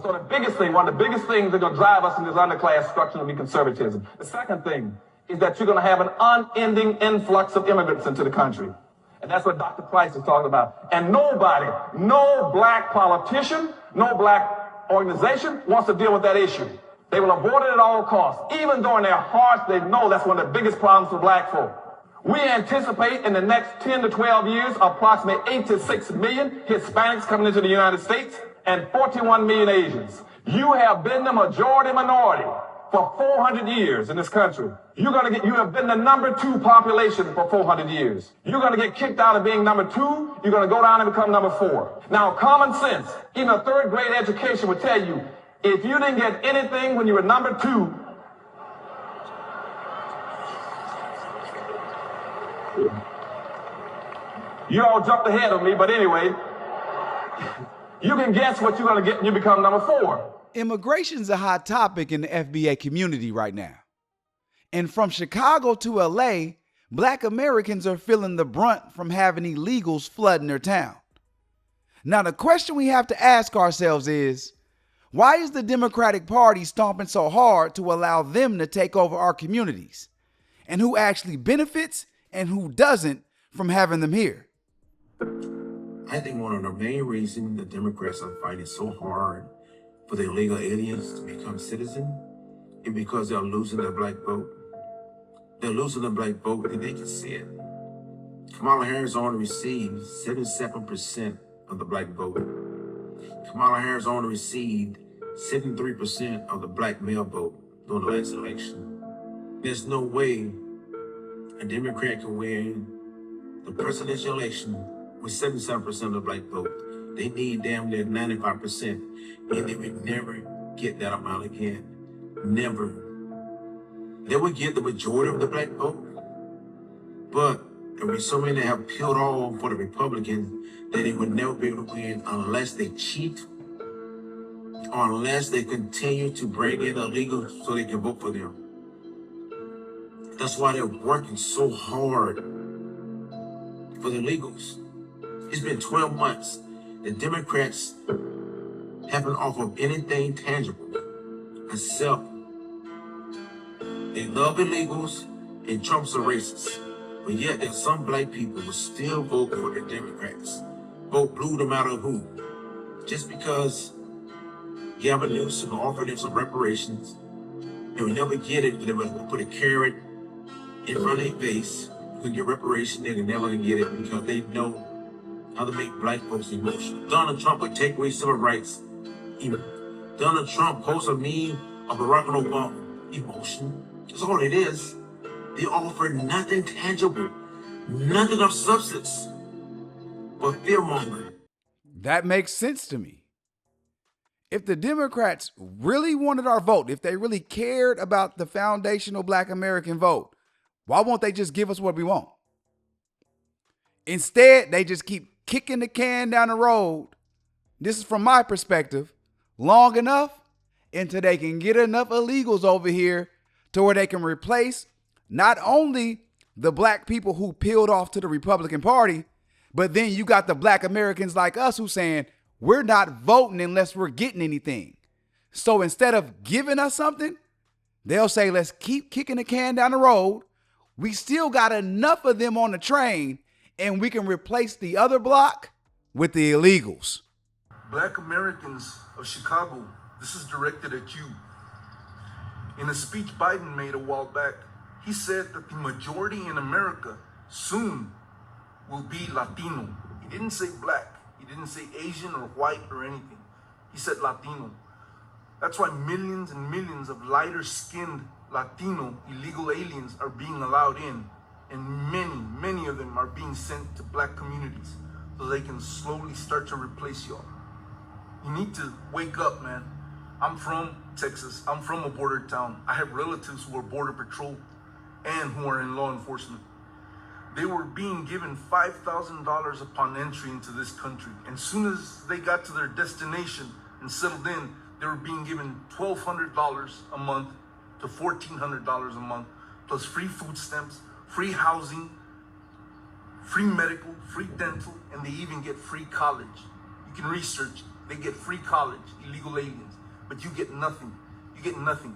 So the biggest thing, one of the biggest things that are going to drive us in this underclass structure will be conservatism. The second thing is that you're going to have an unending influx of immigrants into the country. And that's what Dr. Price is talking about. And nobody, no black politician, no black organization wants to deal with that issue. They will avoid it at all costs. Even though in their hearts they know that's one of the biggest problems for black folk. We anticipate in the next 10 to 12 years approximately 8 to 6 million Hispanics coming into the United States and 41 million Asians. You have been the majority minority for 400 years in this country. You have been the #2 population for 400 years. You're going to get kicked out of being #2. You're going to go down and become #4. Now, common sense, even a third grade education would tell you, if you didn't get anything when you were #2, you all jumped ahead of me, but anyway, you can guess what you're going to get when you become #4. Immigration's a hot topic in the FBA community right now. And from Chicago to LA, black Americans are feeling the brunt from having illegals flooding their town. Now, the question we have to ask ourselves is, why is the Democratic Party stomping so hard to allow them to take over our communities? And who actually benefits and who doesn't from having them here? I think one of the main reasons the Democrats are fighting so hard for the illegal aliens to become citizens is because they're losing the black vote. They're losing the black vote, and they can see it. Kamala Harris only received 77% of the black vote. Kamala Harris only received 73% of the black male vote during the last election. There's no way a Democrat can win the presidential election with 77% of the black vote. They need damn near 95%, and they would never get that amount again. Never. They would get the majority of the black vote, but there were so many that have peeled off for the Republicans that they would never be able to win unless they cheat or unless they continue to bring in illegals so they can vote for them. That's why they're working so hard for the illegals. It's been 12 months. The Democrats haven't offered anything tangible except they love illegals and Trump's a racist. But yet there's some black people who still vote for the Democrats. Vote blue no matter who. Just because Gavin Newsom offered them some reparations, they would never get it, but they would put a carrot in front of their face. You can get reparations, they're never gonna get it because they know how to make black folks emotional. Donald Trump would take away civil rights. Donald Trump posts a meme of Barack Obama. Emotion. That's all it is. They offer nothing tangible, nothing of substance, but fear-mongering. That makes sense to me. If the Democrats really wanted our vote, if they really cared about the foundational black American vote, why won't they just give us what we want? Instead, they just keep kicking the can down the road. This is from my perspective, long enough until they can get enough illegals over here to where they can replace not only the black people who peeled off to the Republican Party, but then you got the black Americans like us who saying, we're not voting unless we're getting anything. So instead of giving us something, they'll say, let's keep kicking the can down the road. We still got enough of them on the train and we can replace the other block with the illegals. Black Americans of Chicago, this is directed at you. In a speech Biden made a while back, he said that the majority in America soon will be Latino. He didn't say black. He didn't say Asian or white or anything. He said Latino. That's why millions and millions of lighter-skinned Latino illegal aliens are being allowed in. And many of them are being sent to black communities so they can slowly start to replace y'all. You need to wake up, man. I'm from Texas. I'm from a border town. I have relatives who are border patrol and who are in law enforcement. They were being given $5,000 upon entry into this country. And as soon as they got to their destination and settled in, they were being given $1,200 a month to $1,400 a month, plus free food stamps, free housing, free medical, free dental, and they even get free college. You can research it. They get free college, illegal aliens, but you get nothing. You get nothing.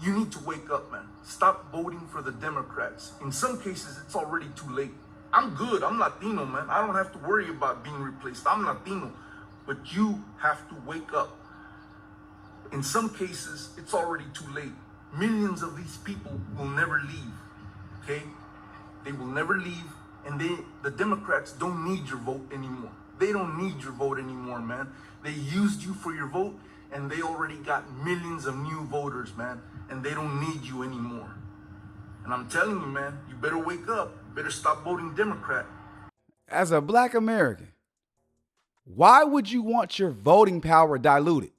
You need to wake up, man. Stop voting for the Democrats. In some cases, it's already too late. I'm good. I'm Latino, man. I don't have to worry about being replaced. I'm Latino. But you have to wake up. In some cases, it's already too late. Millions of these people will never leave, okay? They will never leave, and the Democrats don't need your vote anymore. They don't need your vote anymore, man. They used you for your vote, and they already got millions of new voters, man, and they don't need you anymore. And I'm telling you, man, you better wake up. You better stop voting Democrat. As a black American, why would you want your voting power diluted?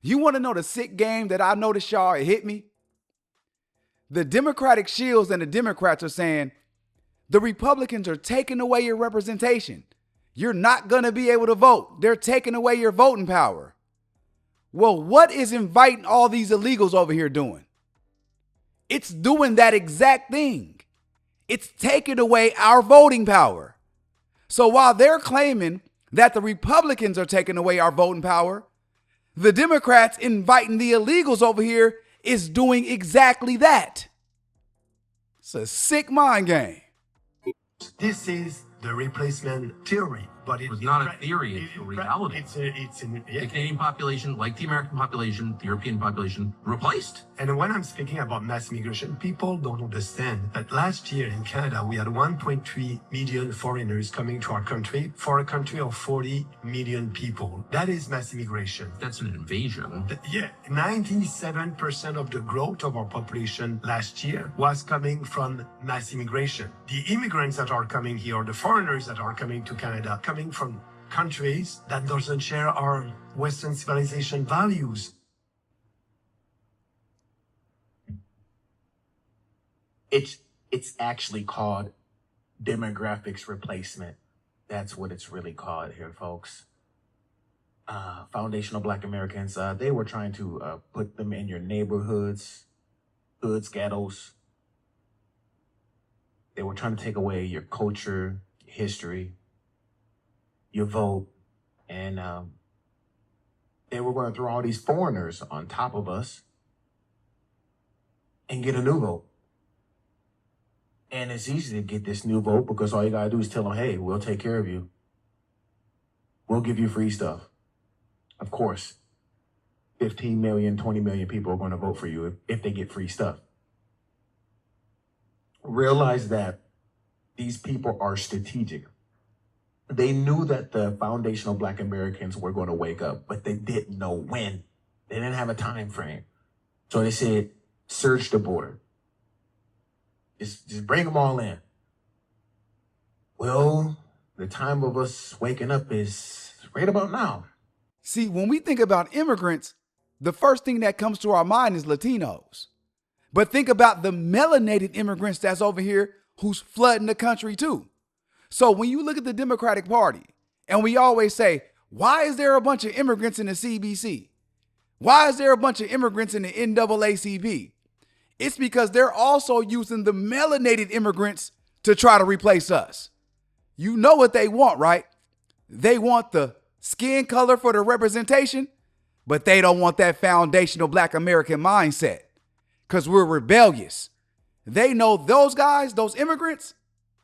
You want to know the sick game that I noticed y'all hit me? The Democratic shields and the Democrats are saying, the Republicans are taking away your representation. You're not going to be able to vote. They're taking away your voting power. Well, what is inviting all these illegals over here doing? It's doing that exact thing. It's taking away our voting power. So while they're claiming that the Republicans are taking away our voting power, the Democrats inviting the illegals over here is doing exactly that. It's a sick mind game. This is the replacement theory, but It's not a theory, it's a reality. The Canadian population, like the American population, the European population, replaced. And when I'm speaking about mass migration, people don't understand that last year in Canada, we had 1.3 million foreigners coming to our country for a country of 40 million people. That is mass immigration. That's an invasion. 97% of the growth of our population last year was coming from mass immigration. The immigrants that are coming here, the foreigners that are coming to Canada, coming from countries that doesn't share our Western civilization values. It's actually called demographics replacement. That's what it's really called here, folks. Foundational Black Americans, they were trying to put them in your neighborhoods, hoods, ghettos. They were trying to take away your culture, history, your vote, and they were going to throw all these foreigners on top of us and get a new vote. And it's easy to get this new vote because all you gotta do is tell them, hey, we'll take care of you. We'll give you free stuff. Of course, 15 million, 20 million people are going to vote for you if they get free stuff. Realize that these people are strategic. They knew that the foundational Black Americans were going to wake up, but they didn't know when. They didn't have a time frame. So they said, search the border. Just bring them all in. Well, the time of us waking up is right about now. See, when we think about immigrants, the first thing that comes to our mind is Latinos. But think about the melanated immigrants that's over here who's flooding the country too. So when you look at the Democratic Party, and we always say, why is there a bunch of immigrants in the CBC? Why is there a bunch of immigrants in the NAACP? It's because they're also using the melanated immigrants to try to replace us. You know what they want, right? They want the skin color for the representation, but they don't want that foundational Black American mindset because we're rebellious. They know those guys, those immigrants,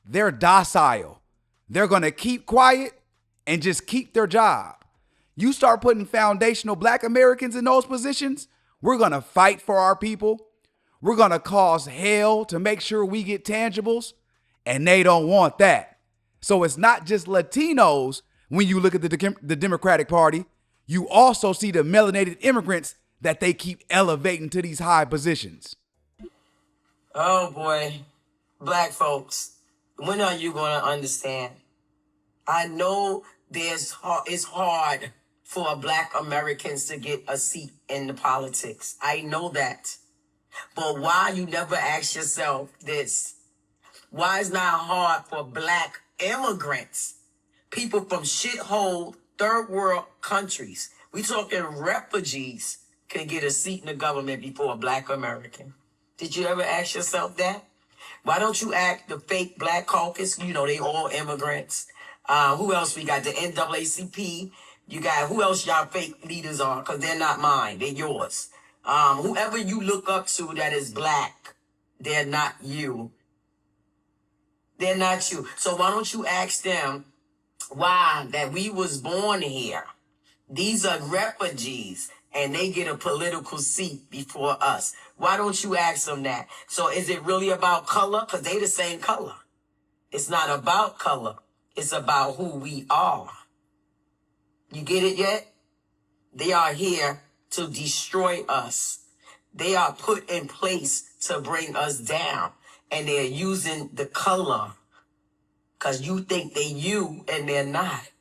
they're docile. They're going to keep quiet and just keep their job. You start putting foundational Black Americans in those positions, we're going to fight for our people. We're going to cause hell to make sure we get tangibles, and they don't want that. So it's not just Latinos when you look at the Democratic Party. You also see the melanated immigrants that they keep elevating to these high positions. Oh boy, Black folks, when are you going to understand? I know it's hard for Black Americans to get a seat in the politics. I know that. But why you never ask yourself this? Why it's not hard for Black immigrants, people from shithole third world countries, we talking refugees, can get a seat in the government before a Black American? Did you ever ask yourself that? Why don't you ask the fake Black caucus? You know, they all immigrants. Who else we got? The NAACP. You got, who else y'all fake leaders are? Because they're not mine. They're yours. Whoever you look up to that is black, they're not you. They're not you. So why don't you ask them why that we was born here? These are refugees and they get a political seat before us. Why don't you ask them that? So is it really about color? Because they the same color. It's not about color. It's about who we are. You get it yet? They are here to destroy us. They are put in place to bring us down. And they're using the color. Because you think they you and they're not.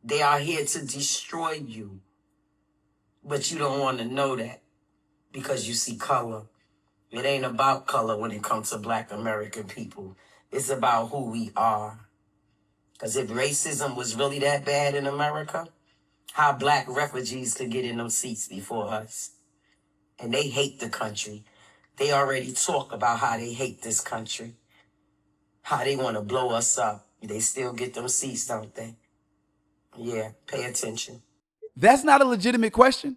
They are here to destroy you. But you don't want to know that. Because you see color. It ain't about color when it comes to black American people. It's about who we are. Because if racism was really that bad in America, how black refugees could get in them seats before us. And they hate the country. They already talk about how they hate this country. How they want to blow us up. They still get them seats, don't they? Yeah, pay attention. That's not a legitimate question.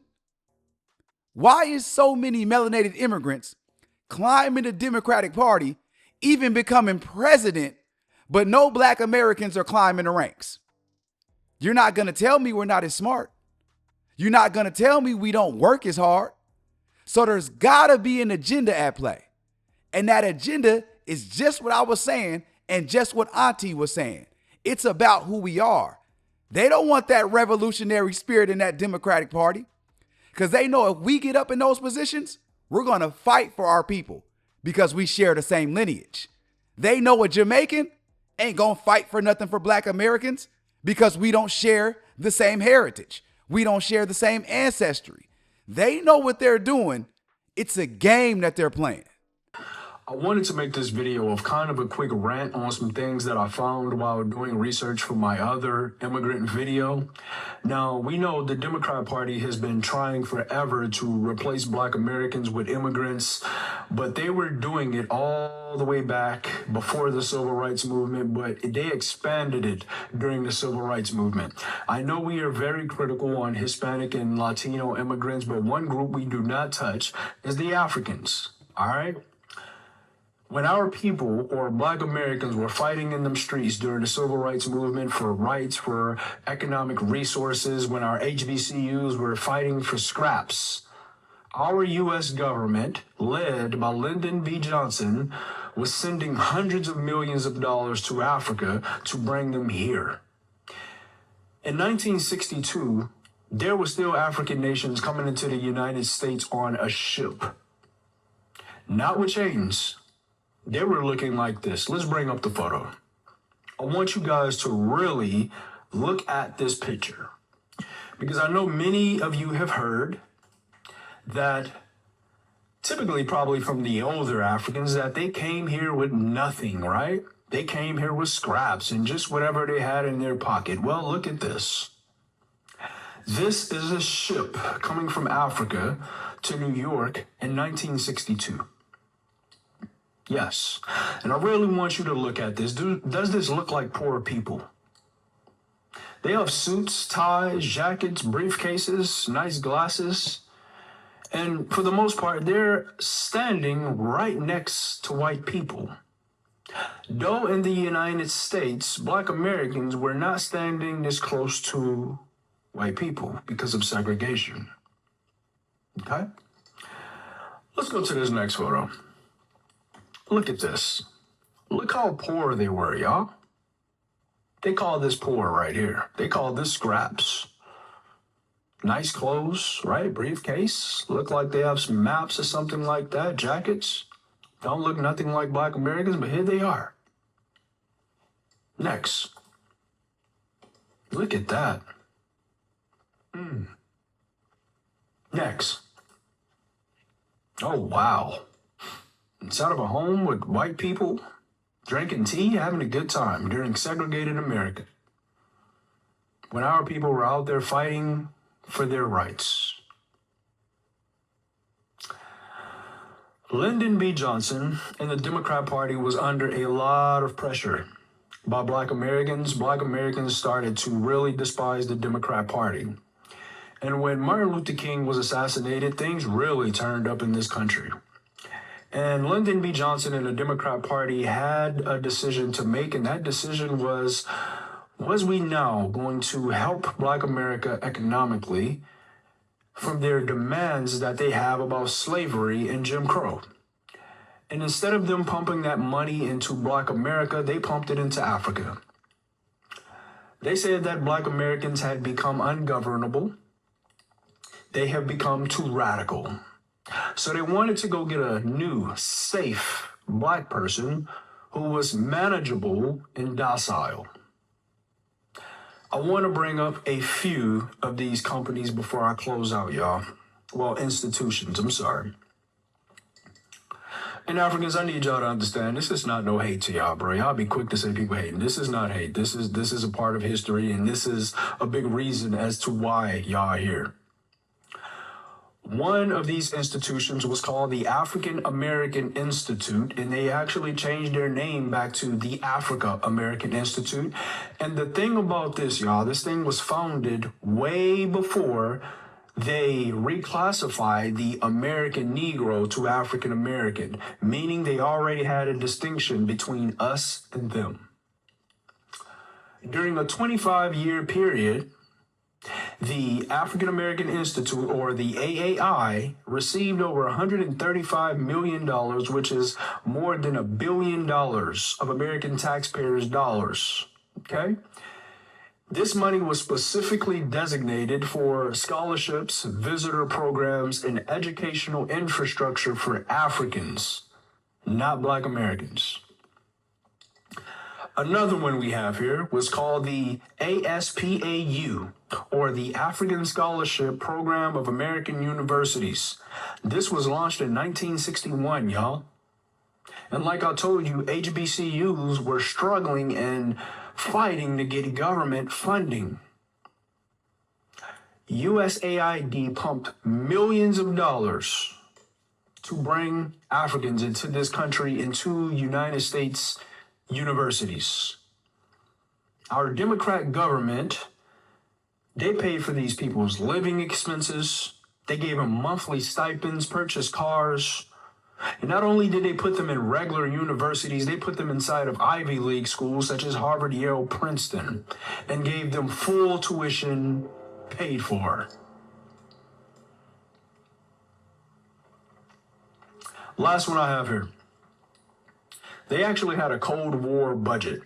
Why is so many melanated immigrants climbing the Democratic Party, even becoming president, but no black Americans are climbing the ranks? You're not going to tell me we're not as smart. You're not going to tell me we don't work as hard. So there's got to be an agenda at play. And that agenda is just what I was saying and just what Auntie was saying. It's about who we are. They don't want that revolutionary spirit in that Democratic Party because they know if we get up in those positions, we're going to fight for our people because we share the same lineage. They know a Jamaican ain't going to fight for nothing for black Americans because we don't share the same heritage. We don't share the same ancestry. They know what they're doing. It's a game that they're playing. I wanted to make this video of kind of a quick rant on some things that I found while doing research for my other immigrant video. Now, we know the Democrat Party has been trying forever to replace black Americans with immigrants, but they were doing it all the way back before the Civil Rights Movement, but they expanded it during the Civil Rights Movement. I know we are very critical on Hispanic and Latino immigrants, but one group we do not touch is the Africans, all right? When our people or black Americans were fighting in them streets during the Civil Rights Movement for rights, for economic resources, when our HBCUs were fighting for scraps, our U.S. government, led by Lyndon B. Johnson, was sending hundreds of millions of dollars to Africa to bring them here. In 1962, there were still African nations coming into the United States on a ship. Not with chains. They were looking like this. Let's bring up the photo. I want you guys to really look at this picture because I know many of you have heard that typically probably from the older Africans that they came here with nothing, right? They came here with scraps and just whatever they had in their pocket. Well, look at this. This is a ship coming from Africa to New York in 1962. Yes, and I really want you to look at this. Does this look like poor people? They have suits, ties, jackets, briefcases, nice glasses, and for the most part, they're standing right next to white people. Though in the United States, black Americans were not standing this close to white people because of segregation. Okay? Let's go to this next photo. Look at this. Look how poor they were, y'all. They call this poor right here. They call this scraps. Nice clothes, right? Briefcase. Look like they have some maps or something like that. Jackets. Don't look nothing like black Americans, but here they are. Next. Look at that. Next. Oh, wow. Inside of a home with white people, drinking tea, having a good time during segregated America. When our people were out there fighting for their rights. Lyndon B. Johnson and the Democrat Party was under a lot of pressure by Black Americans started to really despise the Democrat Party. And when Martin Luther King was assassinated, things really turned up in this country. And Lyndon B. Johnson and the Democrat Party had a decision to make, and that decision was we now going to help Black America economically from their demands that they have about slavery and Jim Crow? And instead of them pumping that money into Black America, they pumped it into Africa. They said that Black Americans had become ungovernable. They have become too radical. So they wanted to go get a new, safe Black person who was manageable and docile. I want to bring up a few of these companies before I close out, y'all. Well, institutions, I'm sorry. And Africans, I need y'all to understand, this is not no hate to y'all, bro. Y'all be quick to say people hating. This is not hate. This is a part of history, and this is a big reason as to why y'all are here. One of these institutions was called the African American Institute, and they actually changed their name back to the Africa American Institute. And the thing about this, y'all, this thing was founded way before they reclassified the American Negro to African American, meaning they already had a distinction between us and them. During a 25-year period, the African American Institute, or the AAI, received over $135 million, which is more than $1 billion of American taxpayers' dollars. Okay? This money was specifically designated for scholarships, visitor programs, and educational infrastructure for Africans, not Black Americans. Another one we have here was called the ASPAU, or the African Scholarship Program of American Universities. This was launched in 1961, y'all. And like I told you, HBCUs were struggling and fighting to get government funding. USAID pumped millions of dollars to bring Africans into this country, into United States universities. Our Democrat government, they paid for these people's living expenses. They gave them monthly stipends, purchased cars. And not only did they put them in regular universities, they put them inside of Ivy League schools such as Harvard, Yale, Princeton, and gave them full tuition paid for. Last one I have here. They actually had a Cold War budget.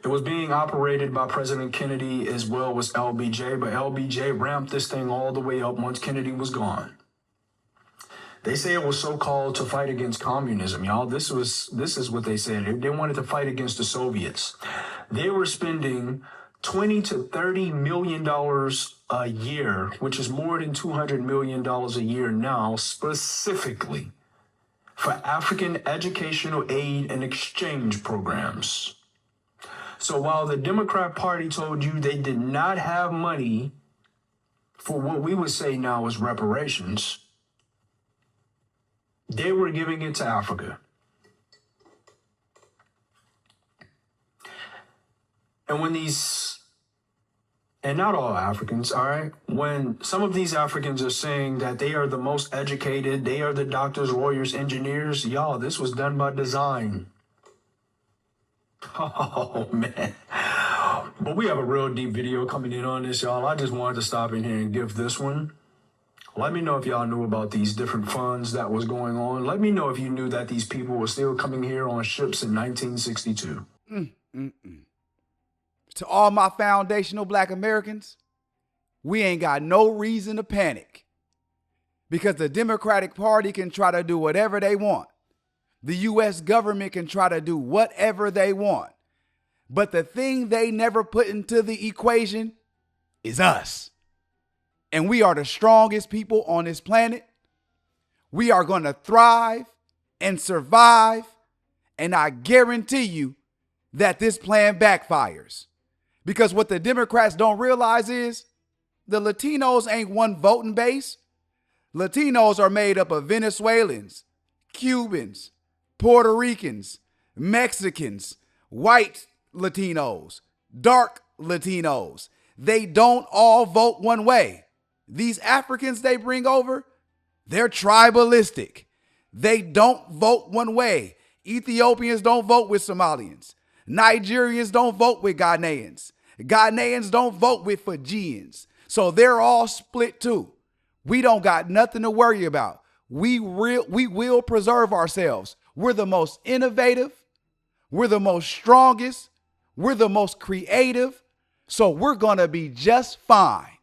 It was being operated by President Kennedy as well as LBJ, but LBJ ramped this thing all the way up once Kennedy was gone. They say it was so-called to fight against communism, y'all. This is what they said. They wanted to fight against the Soviets. They were spending $20 to $30 million a year, which is more than $200 million a year now, specifically for African educational aid and exchange programs. So while the Democrat Party told you they did not have money for what we would say now is reparations, they were giving it to Africa. And when these, and not all Africans, all right, when some of these Africans are saying that they are the most educated, they are the doctors, lawyers, engineers, y'all, this was done by design. Oh, man. But we have a real deep video coming in on this, y'all. I just wanted to stop in here and give this one. Let me know if y'all knew about these different funds that was going on. Let me know if you knew that these people were still coming here on ships in 1962. To all my foundational Black Americans, we ain't got no reason to panic, because the Democratic Party can try to do whatever they want. The U.S. government can try to do whatever they want. But the thing they never put into the equation is us. And we are the strongest people on this planet. We are going to thrive and survive. And I guarantee you that this plan backfires. Because what the Democrats don't realize is the Latinos ain't one voting base. Latinos are made up of Venezuelans, Cubans, Puerto Ricans, Mexicans, white Latinos, dark Latinos. They don't all vote one way. These Africans they bring over, they're tribalistic. They don't vote one way. Ethiopians don't vote with Somalians. Nigerians don't vote with Ghanaians. Ghanaians don't vote with Fijians. So they're all split too. We don't got nothing to worry about. We will preserve ourselves. We're the most innovative. We're the most strongest. We're the most creative. So we're going to be just fine.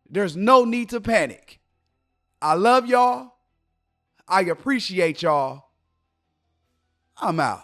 There's no need to panic. I love y'all. I appreciate y'all. I'm out.